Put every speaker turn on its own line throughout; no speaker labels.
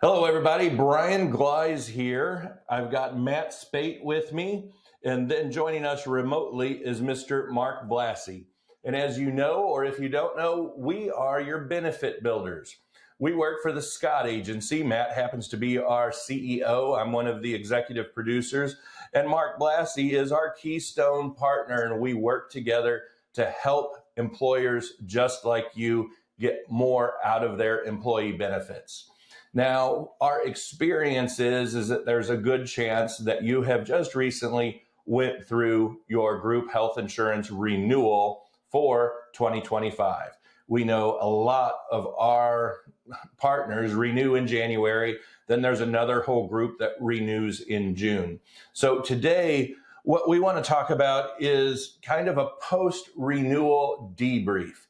Hello, everybody. Brian Gleize here. I've got Matt Spate with me, and then joining us remotely is Mr. Mark Blassie. And as you know, or if you don't know, we are your benefit builders. We work for the Scott Agency. Matt happens to be our CEO. I'm one of the executive producers. And Mark Blassie is our keystone partner, and we work together to help employers just like you get more out of their employee benefits. Now, our experience is that there's a good chance that you have just recently went through your group health insurance renewal for 2025. We know a lot of our partners renew in January. Then there's another whole group that renews in June. So today, what we want to talk about is kind of a post-renewal debrief.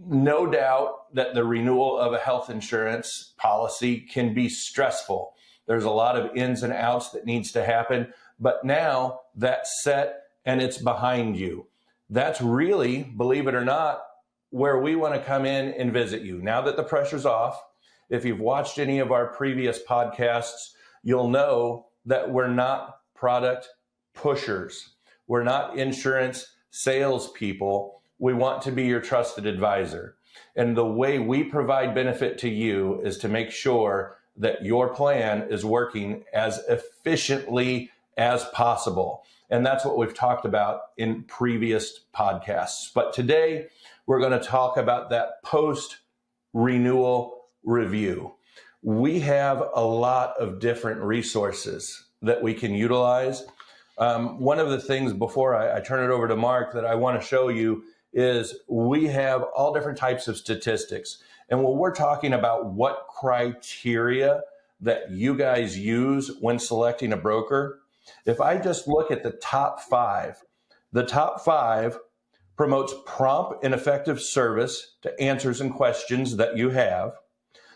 No doubt that the renewal of a health insurance policy can be stressful. There's a lot of ins and outs that needs to happen, but now that's set and it's behind you. That's really, believe it or not, where we want to come in and visit you. Now that the pressure's off, if you've watched any of our previous podcasts, you'll know that we're not product pushers. We're not insurance salespeople. We want to be your trusted advisor. And the way we provide benefit to you is to make sure that your plan is working as efficiently as possible. And that's what we've talked about in previous podcasts. But today, we're going to talk about that post-renewal review. We have a lot of different resources that we can utilize. One of the things before I turn it over to Mark that I want to show you is we have all different types of statistics. And when we're talking about what criteria that you guys use when selecting a broker, if I just look at the top five promotes prompt and effective service to answers and questions that you have,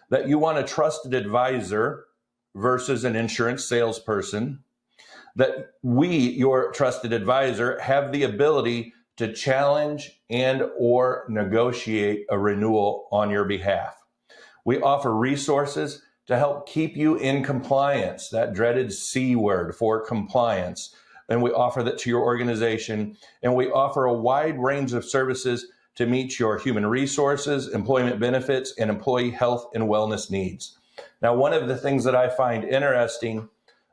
that you want a trusted advisor versus an insurance salesperson, that we, your trusted advisor, have the ability to challenge and or negotiate a renewal on your behalf. We offer resources to help keep you in compliance, that dreaded C word for compliance. And we offer that to your organization. And we offer a wide range of services to meet your human resources, employment benefits, and employee health and wellness needs. Now, one of the things that I find interesting,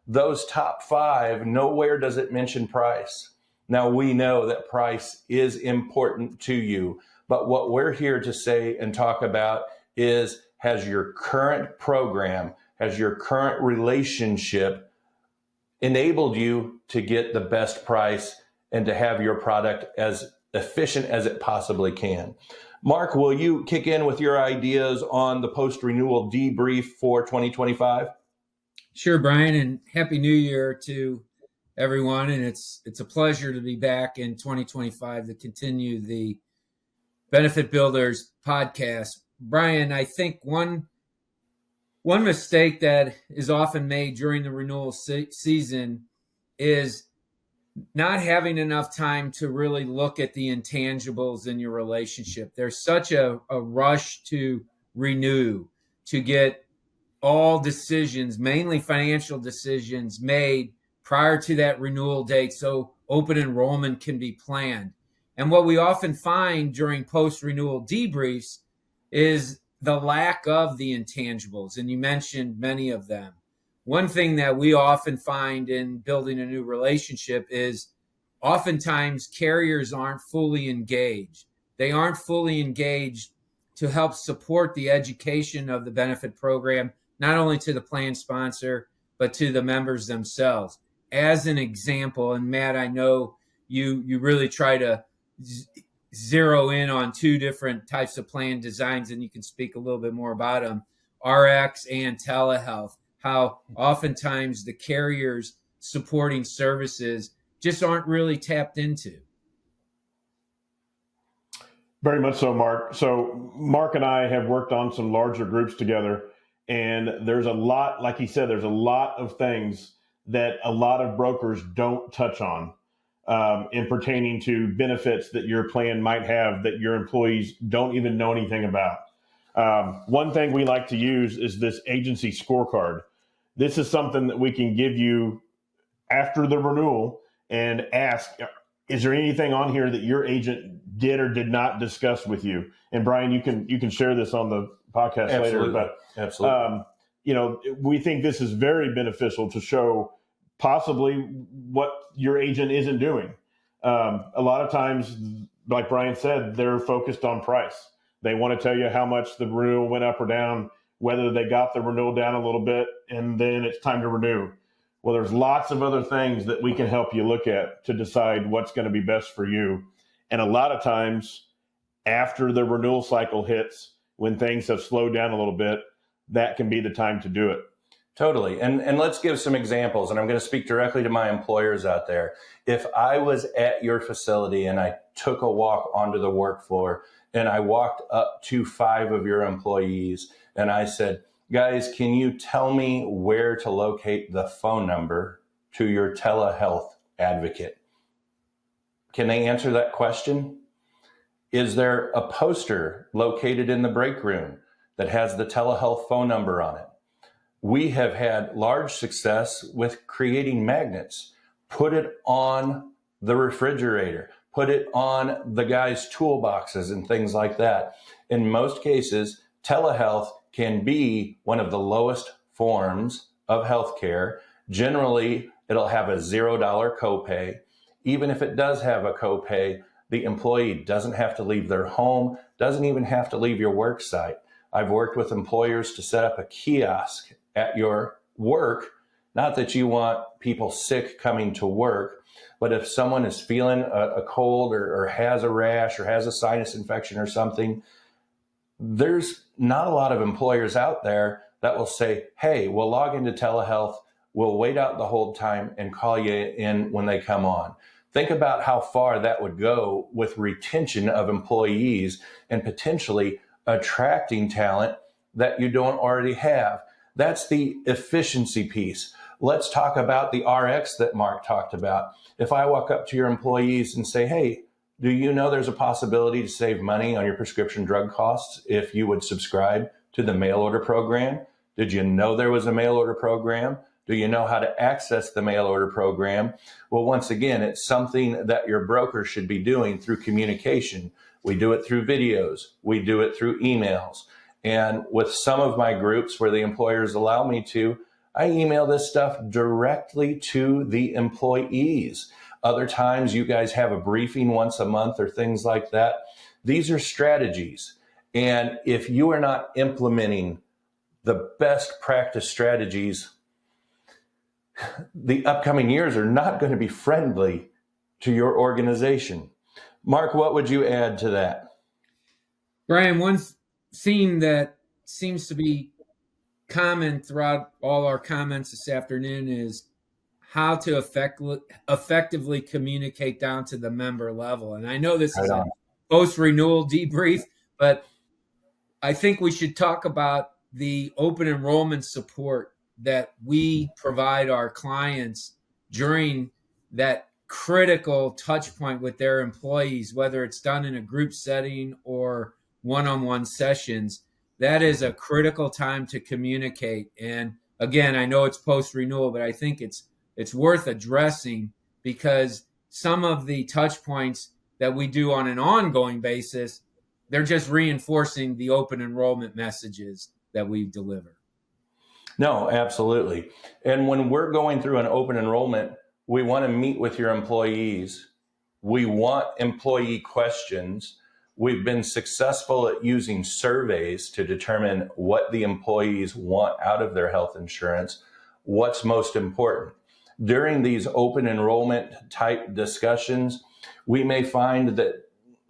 those top five, nowhere does it mention price. Now, we know that price is important to you, but what we're here to say and talk about is, has your current program, has your current relationship enabled you to get the best price and to have your product as efficient as it possibly can? Mark, will you kick in with your ideas on the post-renewal debrief for 2025?
Sure, Brian, and Happy New Year to everyone. And it's a pleasure to be back in 2025 to continue the Benefit Builders podcast. Brian, I think one mistake that is often made during the renewal season is not having enough time to really look at the intangibles in your relationship. There's such a rush to renew, to get all decisions, mainly financial decisions, made prior to that renewal date so open enrollment can be planned. And what we often find during post-renewal debriefs is the lack of the intangibles, and you mentioned many of them. One thing that we often find in building a new relationship is oftentimes carriers aren't fully engaged. They aren't fully engaged to help support the education of the benefit program, not only to the plan sponsor, but to the members themselves. As an example, and Matt, I know you really try to zero in on two different types of plan designs, and you can speak a little bit more about them, RX and telehealth, how oftentimes the carriers supporting services just aren't really tapped into.
Very much so, Mark. So Mark and I have worked on some larger groups together, and there's a lot, like he said, there's a lot of things that a lot of brokers don't touch on in pertaining to benefits that your plan might have that your employees don't even know anything about. One thing we like to use is this agency scorecard. This is something that we can give you after the renewal and ask, is there anything on here that your agent did or did not discuss with you? And Brian, you can share this on the podcast
Absolutely.
later, but
Absolutely.
we think this is very beneficial to show possibly what your agent isn't doing. A lot of times, like Brian said, they're focused on price. They want to tell you how much the renewal went up or down, whether they got the renewal down a little bit, and then it's time to renew. Well, there's lots of other things that we can help you look at to decide what's going to be best for you. And a lot of times, after the renewal cycle hits, when things have slowed down a little bit, that can be the time to do it.
Totally. And let's give some examples. And I'm going to speak directly to my employers out there. If I was at your facility and I took a walk onto the work floor and I walked up to 5 of your employees and I said, guys, can you tell me where to locate the phone number to your telehealth advocate? Can they answer that question? Is there a poster located in the break room that has the telehealth phone number on it? We have had large success with creating magnets. Put it on the refrigerator, put it on the guy's toolboxes and things like that. In most cases, telehealth can be one of the lowest forms of healthcare. Generally, it'll have a $0 copay. Even if it does have a copay, the employee doesn't have to leave their home, doesn't even have to leave your work site. I've worked with employers to set up a kiosk at your work. Not that you want people sick coming to work, but if someone is feeling a cold or has a rash or has a sinus infection or something, there's not a lot of employers out there that will say, hey, we'll log into telehealth, we'll wait out the hold time and call you in when they come on. Think about how far that would go with retention of employees and potentially attracting talent that you don't already have. That's the efficiency piece. Let's talk about the RX that Mark talked about. If I walk up to your employees and say, hey, do you know there's a possibility to save money on your prescription drug costs if you would subscribe to the mail order program? Did you know there was a mail order program? Do you know how to access the mail order program? Well, once again, it's something that your broker should be doing through communication. We do it through videos. We do it through emails. And with some of my groups where the employers allow me to, I email this stuff directly to the employees. Other times you guys have a briefing once a month or things like that. These are strategies. And if you are not implementing the best practice strategies, the upcoming years are not going to be friendly to your organization. Mark, what would you add to that?
Brian, one theme that seems to be common throughout all our comments this afternoon is how to effectively communicate down to the member level. And I know this is a post-renewal debrief, but I think we should talk about the open enrollment support that we provide our clients during that critical touch point with their employees, whether it's done in a group setting or one-on-one sessions. That is a critical time to communicate. And again, I know it's post-renewal, but I think it's worth addressing because some of the touch points that we do on an ongoing basis, they're just reinforcing the open enrollment messages that we deliver.
No, absolutely. And when we're going through an open enrollment, we want to meet with your employees. We want employee questions. We've been successful at using surveys to determine what the employees want out of their health insurance, what's most important. During these open enrollment type discussions, we may find that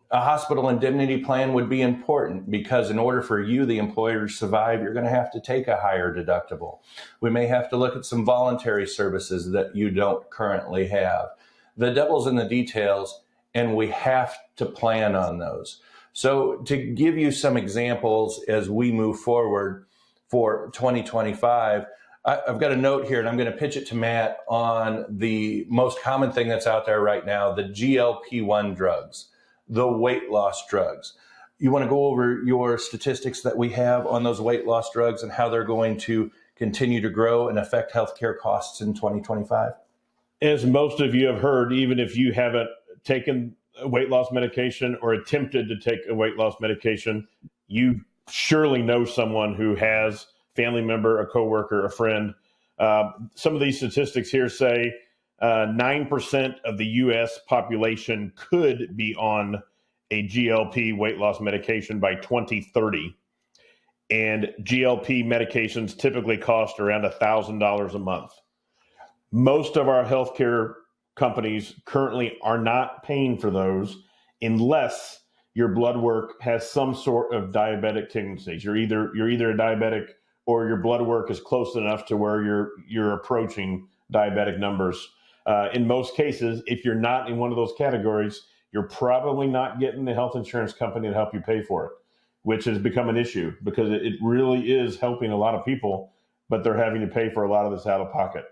a hospital indemnity plan would be important because in order for you, the employer, to survive, you're going to have to take a higher deductible. We may have to look at some voluntary services that you don't currently have. The devil's in the details, and we have to plan on those. So to give you some examples as we move forward for 2025, I've got a note here, and I'm going to pitch it to Matt on the most common thing that's out there right now, the GLP-1 drugs, the weight loss drugs. you want to go over your statistics that we have on those weight loss drugs and how they're going to continue to grow and affect healthcare costs in 2025?
As most of you have heard, even if you haven't taken a weight loss medication or attempted to take a weight loss medication, you surely know someone who has family member, a coworker, a friend. Some of these statistics here say 9% of the U.S. population could be on a GLP weight loss medication by 2030. And GLP medications typically cost around $1,000 a month. Most of our healthcare companies currently are not paying for those unless your blood work has some sort of diabetic tendencies. You're either a diabetic or your blood work is close enough to where you're approaching diabetic numbers. In most cases, if you're not in one of those categories, you're probably not getting the health insurance company to help you pay for it, which has become an issue because it really is helping a lot of people, but they're having to pay for a lot of this out of pocket.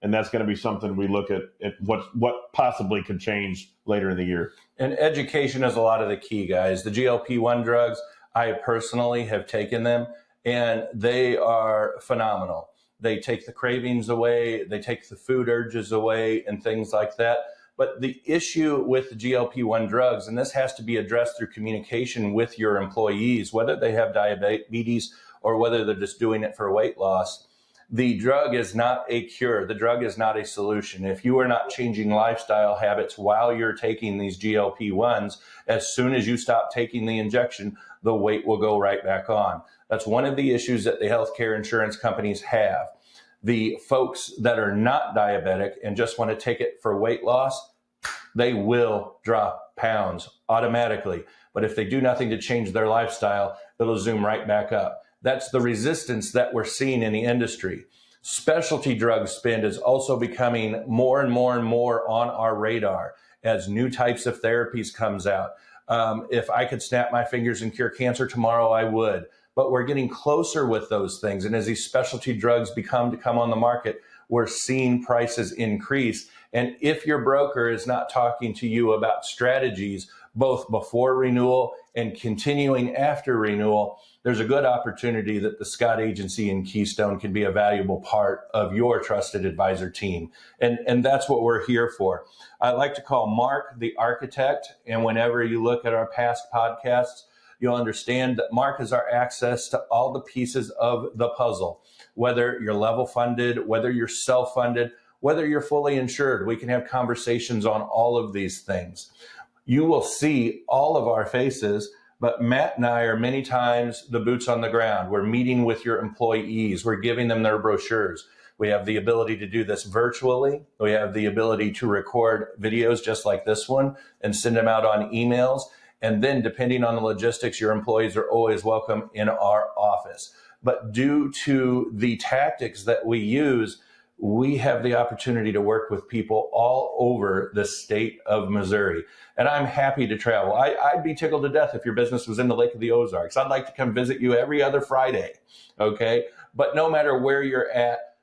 And that's going to be something we look at what possibly could change later in the year.
And education is a lot of the key, guys. The GLP-1 drugs, I personally have taken them, and they are phenomenal. They take the cravings away, they take the food urges away, and things like that. But the issue with the GLP-1 drugs, and this has to be addressed through communication with your employees, whether they have diabetes or whether they're just doing it for weight loss, the drug is not a cure. The drug is not a solution. If you are not changing lifestyle habits while you're taking these GLP-1s, as soon as you stop taking the injection, the weight will go right back on. That's one of the issues that the healthcare insurance companies have. The folks that are not diabetic and just want to take it for weight loss, they will drop pounds automatically. But if they do nothing to change their lifestyle, it'll zoom right back up. That's the resistance that we're seeing in the industry. Specialty drug spend is also becoming more and more and more on our radar as new types of therapies comes out. If I could snap my fingers and cure cancer tomorrow, I would. But we're getting closer with those things. And as these specialty drugs come on the market, we're seeing prices increase. And if your broker is not talking to you about strategies, both before renewal and continuing after renewal, there's a good opportunity that the Scott Agency and Keystone can be a valuable part of your trusted advisor team. And that's what we're here for. I like to call Mark the architect. And whenever you look at our past podcasts, you'll understand that Mark is our access to all the pieces of the puzzle. Whether you're level funded, whether you're self-funded, whether you're fully insured, we can have conversations on all of these things. You will see all of our faces, but Matt and I are many times the boots on the ground. We're meeting with your employees. We're giving them their brochures. We have the ability to do this virtually. We have the ability to record videos just like this one and send them out on emails. And then depending on the logistics, your employees are always welcome in our office. But due to the tactics that we use, we have the opportunity to work with people all over the state of Missouri. And I'm happy to travel. I'd be tickled to death if your business was in the Lake of the Ozarks. I'd like to come visit you every other Friday, okay? But no matter where you're at,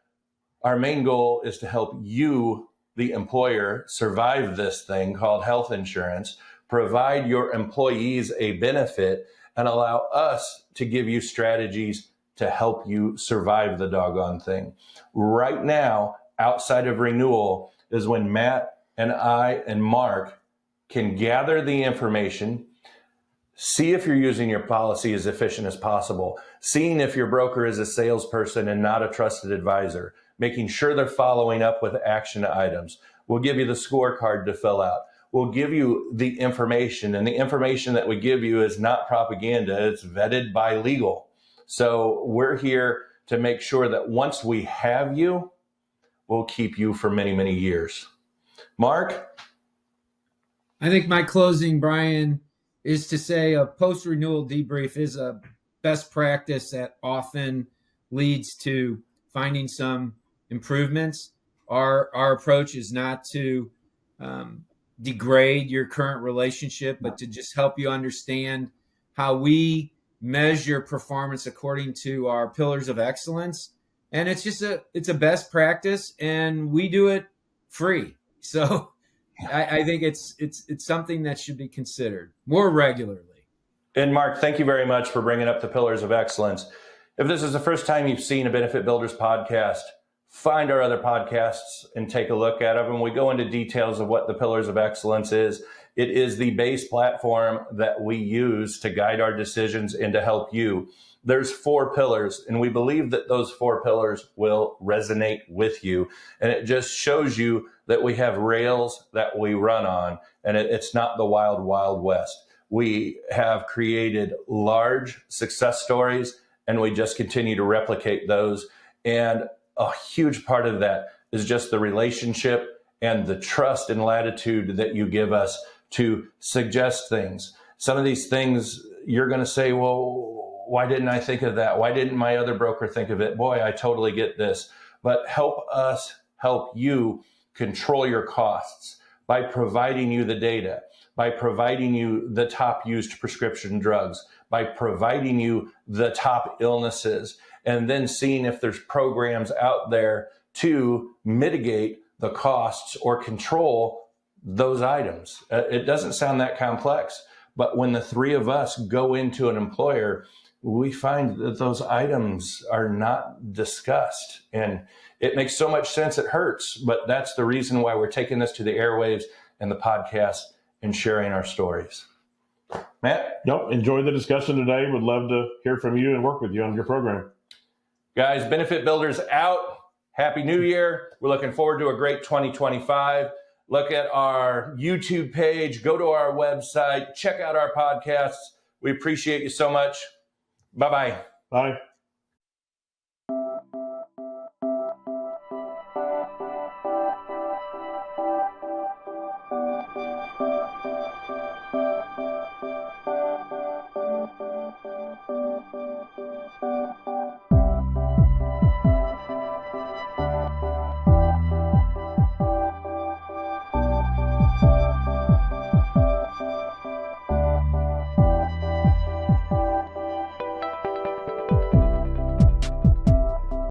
our main goal is to help you, the employer, survive this thing called health insurance, provide your employees a benefit, and allow us to give you strategies to help you survive the doggone thing. Right now, outside of renewal, is when Matt and I and Mark can gather the information, see if you're using your policy as efficient as possible, seeing if your broker is a salesperson and not a trusted advisor, making sure they're following up with action items. We'll give you the scorecard to fill out. We'll give you the information, and the information that we give you is not propaganda. It's vetted by legal. So we're here to make sure that once we have you, we'll keep you for many, many years. Mark?
I think my closing, Brian, is to say a post-renewal debrief is a best practice that often leads to finding some improvements. Our approach is not to degrade your current relationship, but to just help you understand how we measure performance according to our pillars of excellence. And it's just it's a best practice, and we do it free. So I think it's something that should be considered more regularly.
And Mark, thank you very much for bringing up the pillars of excellence. If this is the first time you've seen a Benefit Builders podcast, find our other podcasts and take a look at them. We go into details of what the pillars of excellence is. It is the base platform that we use to guide our decisions and to help you. There's 4 pillars, and we believe that those 4 pillars will resonate with you. And it just shows you that we have rails that we run on, and it's not the wild, wild west. We have created large success stories, and we just continue to replicate those. And a huge part of that is just the relationship and the trust and latitude that you give us to suggest things. Some of these things you're going to say, well, why didn't I think of that? Why didn't my other broker think of it? Boy, I totally get this. But help us help you control your costs by providing you the data, by providing you the top used prescription drugs, by providing you the top illnesses, and then seeing if there's programs out there to mitigate the costs or control those items. It doesn't sound that complex, but when the 3 of us go into an employer, we find that those items are not discussed. And it makes so much sense, it hurts, but that's the reason why we're taking this to the airwaves and the podcast and sharing our stories. Matt?
Nope. Enjoyed the discussion today. Would love to hear from you and work with you on your program.
Guys, Benefit Builders out. Happy New Year. We're looking forward to a great 2025. Look at our YouTube page. Go to our website. Check out our podcasts. We appreciate you so much. Bye-bye.
Bye.